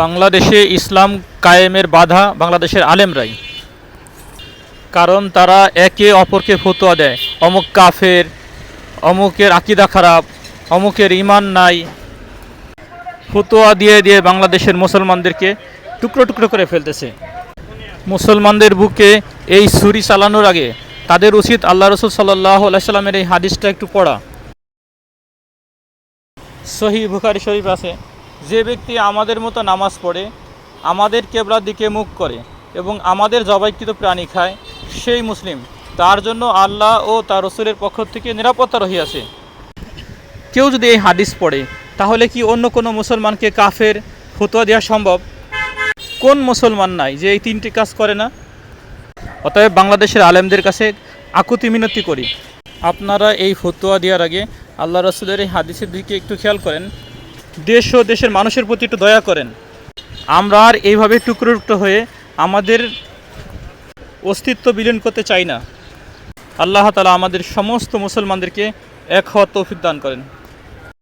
বাংলাদেশে ইসলাম কায়েমের বাধা বাংলাদেশের আলেমরাই। কারণ তারা একে অপরকে ফতোয়া দেয়, অমুক কাফের, অমুকের আকীদা খারাপ, অমুকের ঈমান নাই। ফতোয়া দিয়ে দিয়ে বাংলাদেশের মুসলমানদেরকে টুকরো টুকরো করে ফেলতেছে। মুসলমানদের বুকে এই ছুরি চালানোর আগে তাদের উচিত আল্লাহ রসুল সাল্লাল্লাহু আলাইহি সাল্লামের এই হাদিসটা একটু পড়া। সহিহ বুখারী শরীফ আছে, যে ব্যক্তি আমাদের মতো নামাজ পড়ে, আমাদের কিবলার দিকে মুখ করে এবং আমাদের জবাইকৃত প্রাণী খায়, সেই মুসলিম, তার জন্য আল্লাহ ও তার রসুলের পক্ষ থেকে নিরাপত্তা রহিয়াছে। কেউ যদি এই হাদিস পড়ে, তাহলে কি অন্য কোনো মুসলমানকে কাফের ফতোয়া দেওয়া সম্ভব? কোন মুসলমান নাই যে এই তিনটি কাজ করে না? অতএব বাংলাদেশের আলেমদের কাছে আকুতি মিনতি করি, আপনারা এই ফতোয়া দেওয়ার আগে আল্লাহ রসুলের এই হাদিসের দিকে একটু খেয়াল করেন, দেশ ও দেশের মানুষের প্রতি একটু দয়া করেন। আমরা আর এইভাবে টুকরো টুকরো হয়ে আমাদের অস্তিত্ব বিলীন করতে চাই না। আল্লাহ তাআলা আমাদের সমস্ত মুসলমানদেরকে এক হওয়ার তৌফিক দান করেন।